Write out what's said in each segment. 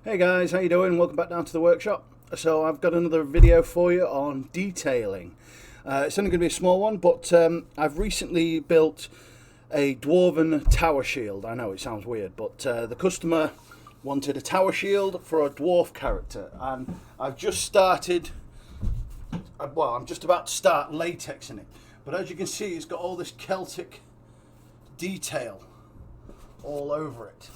Hey guys, how you doing? Welcome back down to the workshop. So I've got another video for you on detailing. It's only going to be a small one, but I've recently built a dwarven tower shield. I know it sounds weird, but the customer wanted a tower shield for a dwarf character, and I've just started, well, I'm just about to start latexing it. But as you can see, it's got all this Celtic detail all over it.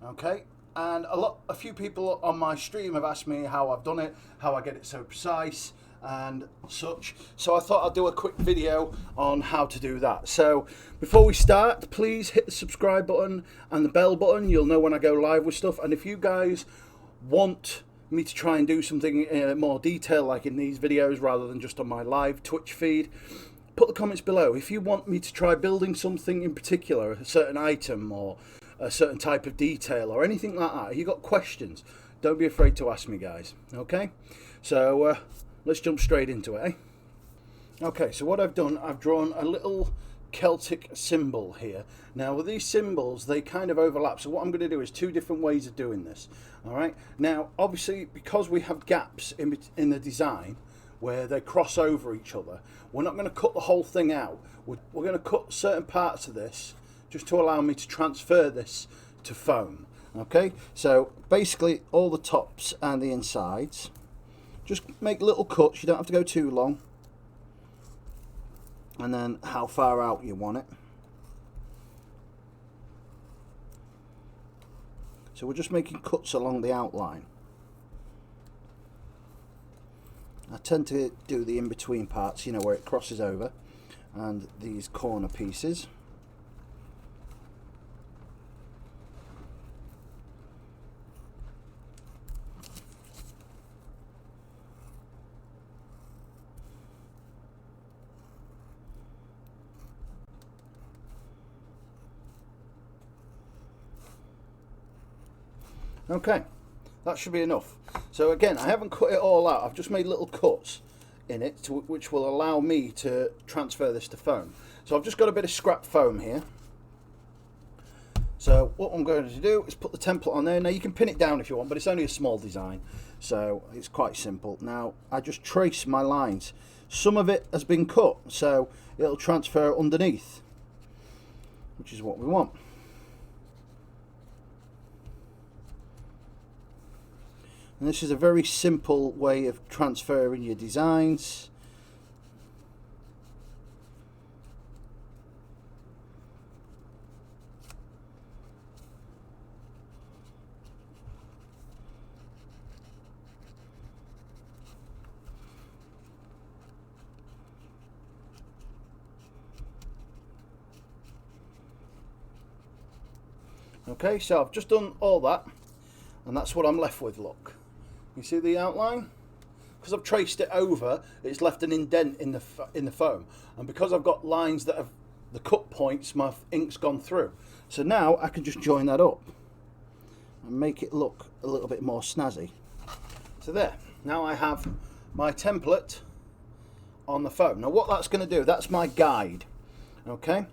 Okay. And a few people on my stream have asked me how I've done it, how I get it so precise and such. So I thought I'd do a quick video on how to do that. So before we start, please hit the subscribe button and the bell button. You'll know when I go live with stuff. And if you guys want me to try and do something in more detail, like in these videos, rather than just on my live Twitch feed, put the comments below. If you want me to try building something in particular, a certain item or a certain type of detail or anything like that, if you got questions, don't be afraid to ask me, guys. Okay, so let's jump straight into it, eh? Okay, so what I've done, I've drawn a little Celtic symbol here. Now with these symbols, they kind of overlap, so what I'm going to do is two different ways of doing this. All right, now obviously because we have gaps in the design where they cross over each other, we're not going to cut the whole thing out. We're going to cut certain parts of this just to allow me to transfer this to foam. Okay, so basically all the tops and the insides, just make little cuts. You don't have to go too long, and then how far out you want it. So we're just making cuts along the outline. I tend to do the in-between parts, you know, where it crosses over, and these corner pieces. Okay, that should be enough. So again, I haven't cut it all out. I've just made little cuts in it, which will allow me to transfer this to foam. So I've just got a bit of scrap foam here. So what I'm going to do is put the template on there. Now you can pin it down if you want, but it's only a small design, so it's quite simple. Now I just trace my lines. Some of it has been cut, so it'll transfer underneath, which is what we want. And this is a very simple way of transferring your designs. Okay, so I've just done all that, and that's what I'm left with, look. You see the outline? Because I've traced it over, it's left an indent in the foam, and because I've got lines that have the cut points, my ink's gone through. So now I can just join that up and make it look a little bit more snazzy. So there, now I have my template on the foam. Now what that's going to do, that's my guide. Okay,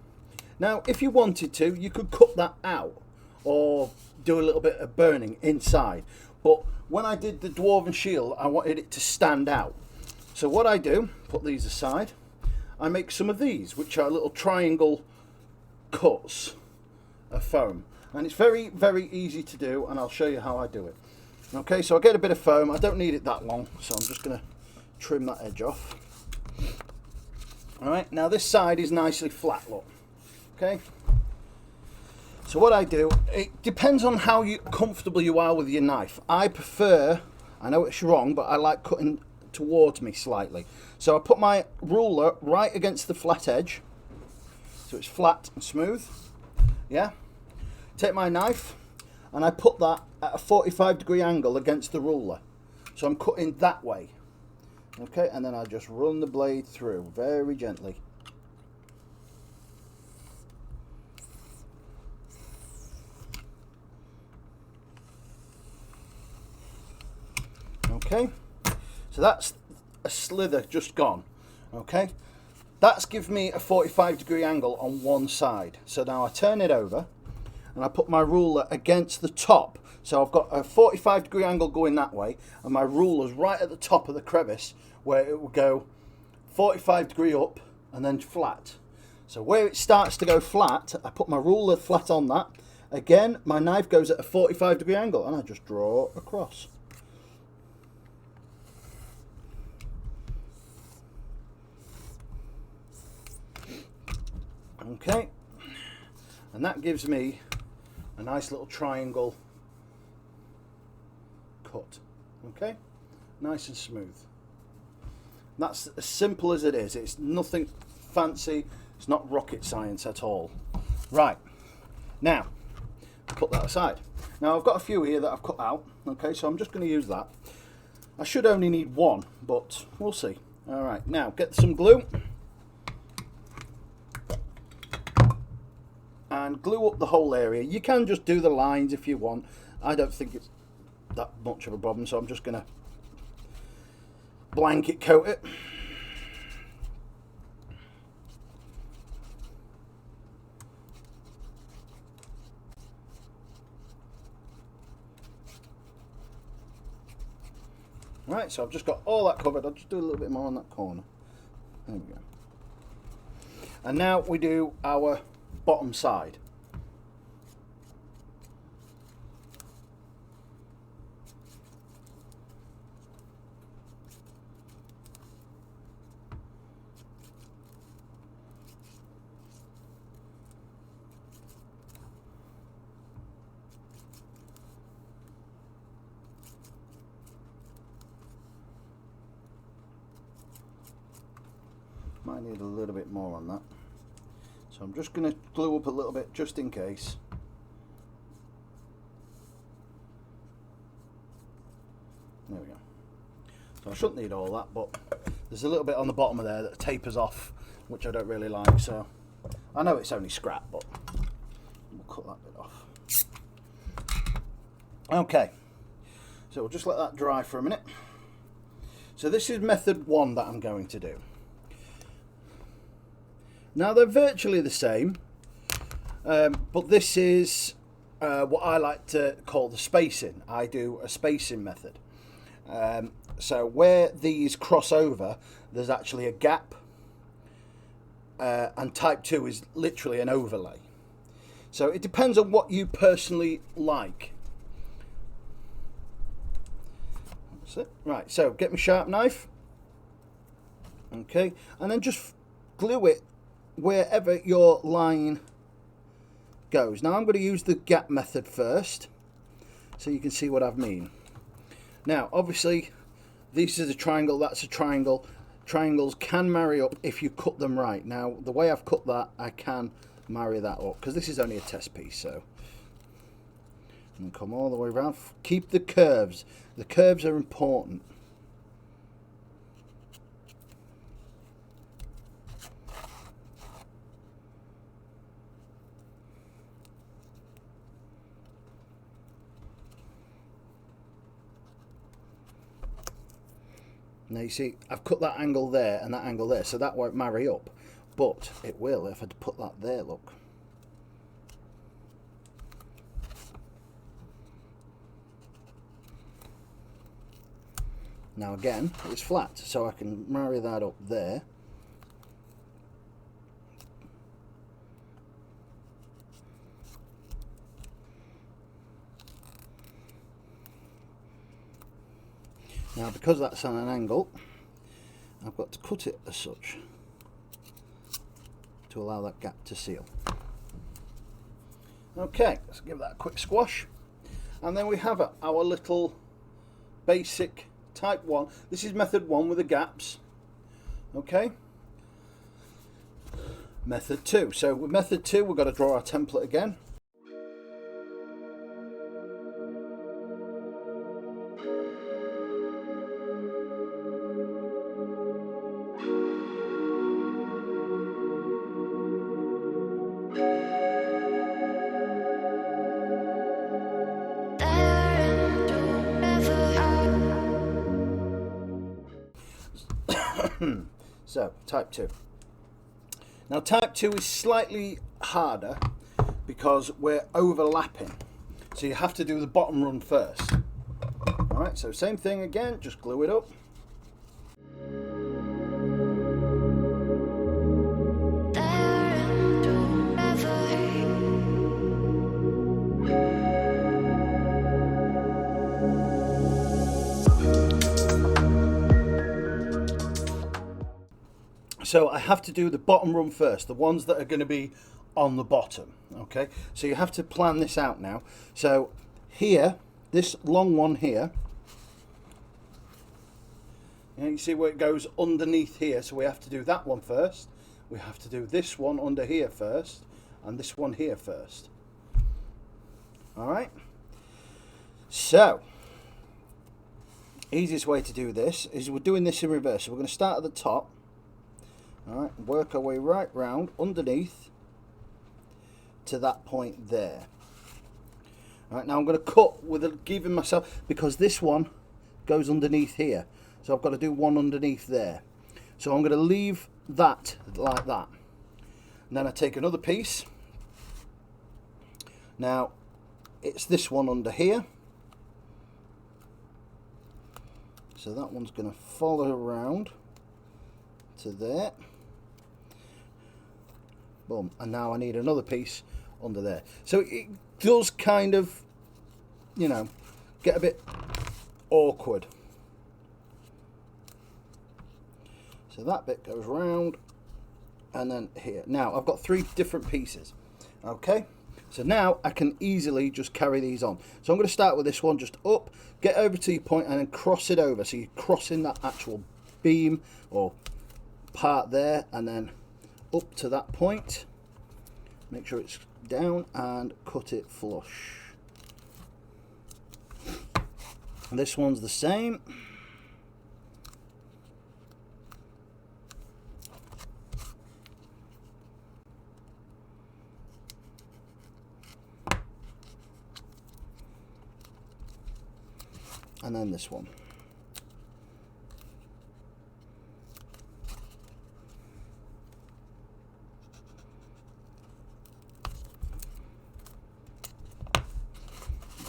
now if you wanted to, you could cut that out or do a little bit of burning inside, but when I did the dwarven shield, I wanted it to stand out. So what I do, put these aside, I make some of these, which are little triangle cuts of foam. And it's very, very easy to do, and I'll show you how I do it. Okay, so I get a bit of foam. I don't need it that long, so I'm just going to trim that edge off. All right, now this side is nicely flat, look. Okay. So what I do, it depends on how comfortable you are with your knife. I prefer, I know it's wrong, but I like cutting towards me slightly. So I put my ruler right against the flat edge, so it's flat and smooth. Yeah. Take my knife and I put that at a 45-degree angle against the ruler. So I'm cutting that way. Okay, and then I just run the blade through very gently. Okay, so that's a slither just gone. Okay, that's given me a 45-degree angle on one side. So now I turn it over and I put my ruler against the top. So I've got a 45-degree angle going that way, and my ruler's right at the top of the crevice where it will go 45-degree up and then flat. So where it starts to go flat, I put my ruler flat on that. Again, my knife goes at a 45-degree angle, and I just draw across. Okay, and that gives me a nice little triangle cut. Okay, nice and smooth. That's as simple as it is. It's nothing fancy. It's not rocket science at all. Right, now put that aside. Now I've got a few here that I've cut out. Okay, so I'm just going to use that. I should only need one, but we'll see. All right, now get some glue and glue up the whole area. You can just do the lines if you want. I don't think it's that much of a problem, so I'm just going to blanket coat it. Right, so I've just got all that covered. I'll just do a little bit more on that corner. There we go. And now we do our bottom side. Might need a little bit more on that, so I'm just going to glue up a little bit just in case. There we go. So I shouldn't need all that, but there's a little bit on the bottom of there that tapers off, which I don't really like, so I know it's only scrap, but we'll cut that bit off. Okay, so we'll just let that dry for a minute. So this is method 1 that I'm going to do. Now they're virtually the same, but this is what I like to call the spacing. I do a spacing method. So where these cross over, there's actually a gap, and type 2 is literally an overlay. So it depends on what you personally like. That's it. Right, so get my sharp knife. Okay, and then just glue it wherever your line goes. Now I'm going to use the gap method first, so you can see what I mean. Now obviously this is a triangle, that's a triangle. Triangles can marry up if you cut them right. Now the way I've cut that, I can marry that up because this is only a test piece. So and come all the way around. Keep the curves. The curves are important. Now you see, I've cut that angle there and that angle there, so that won't marry up, but it will if I put that there, look. Now again, it's flat, so I can marry that up there. Now because that's on an angle, I've got to cut it as such to allow that gap to seal. Okay, let's give that a quick squash. And then we have our little basic type 1. This is method 1 with the gaps. Okay. Method 2. So with method 2, we've got to draw our template again. So type 2. Now type 2 is slightly harder because we're overlapping. So you have to do the bottom run first. Alright, so same thing again, just glue it up. So I have to do the bottom run first, the ones that are going to be on the bottom. Okay, so you have to plan this out now. So here, this long one here, you see where it goes underneath here, so we have to do that one first. We have to do this one under here first, and this one here first. Alright, so easiest way to do this is we're doing this in reverse. So we're going to start at the top. Alright, work our way right round underneath to that point there. Alright, now I'm going to cut with giving myself, because this one goes underneath here, so I've got to do one underneath there. So I'm going to leave that like that. And then I take another piece. Now it's this one under here. So that one's going to follow around to there. Boom. And now I need another piece under there. So it does kind of, you know, get a bit awkward. So that bit goes round and then here. Now I've got 3 different pieces. Okay, so now I can easily just carry these on. So I'm going to start with this one, just up, get over to your point and then cross it over. So you're crossing that actual beam or part there and then up to that point. Make sure it's down and cut it flush. And this one's the same. And then this one.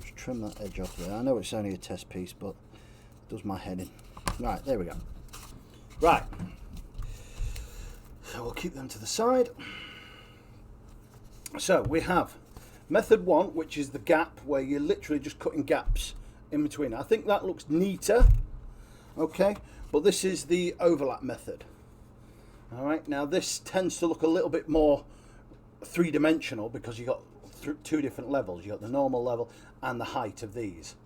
Just trim that edge off there. I know it's only a test piece, but it does my head in. Right, there we go. Right. So we'll keep them to the side. So we have method 1, which is the gap, where you're literally just cutting gaps in between. I think that looks neater, okay, but this is the overlap method. All right, now this tends to look a little bit more three-dimensional because you got 2 different levels. You got the normal level and the height of these.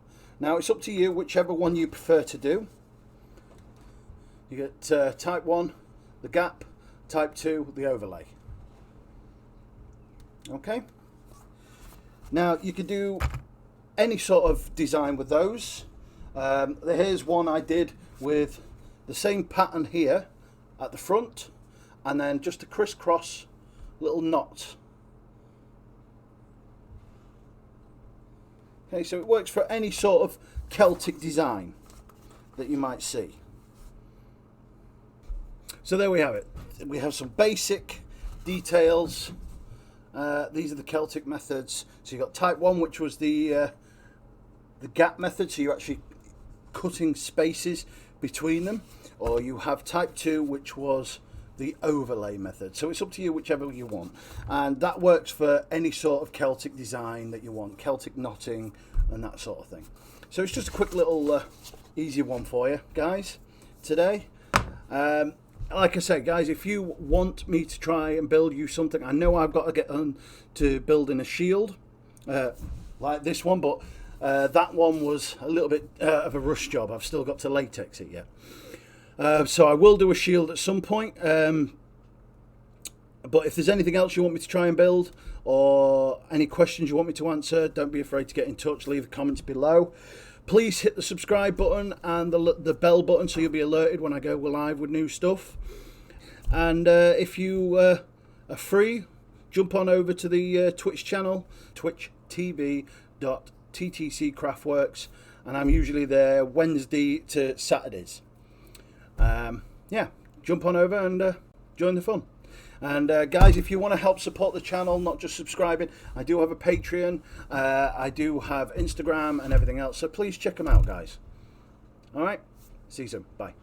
Now it's up to you, whichever one you prefer to do. You get type 1, the gap, type 2, the overlay. Okay, now you could do any sort of design with those. Here's one I did with the same pattern here at the front and then just a crisscross little knot. Okay, so it works for any sort of Celtic design that you might see. So there we have it. We have some basic details. These are the Celtic methods. So you've got type 1, which was the gap method, so you're actually cutting spaces between them, or you have type 2, which was the overlay method. So it's up to you, whichever you want, and that works for any sort of Celtic design that you want, Celtic knotting and that sort of thing. So it's just a quick little easy one for you guys today. Like I said, guys, if you want me to try and build you something, I know I've got to get on to building a shield like this one, but that one was a little bit of a rush job. I've still got to latex it yet. So I will do a shield at some point. But if there's anything else you want me to try and build, or any questions you want me to answer, don't be afraid to get in touch. Leave comments below. Please hit the subscribe button and the bell button so you'll be alerted when I go live with new stuff. And if you are free, jump on over to the Twitch channel, twitchtv.ttccraftworks, and I'm usually there Wednesday to Saturdays. Yeah, jump on over and join the fun. And guys, if you want to help support the channel, not just subscribing, I do have a Patreon, I do have Instagram and everything else, so please check them out, guys. All right, see you soon. Bye.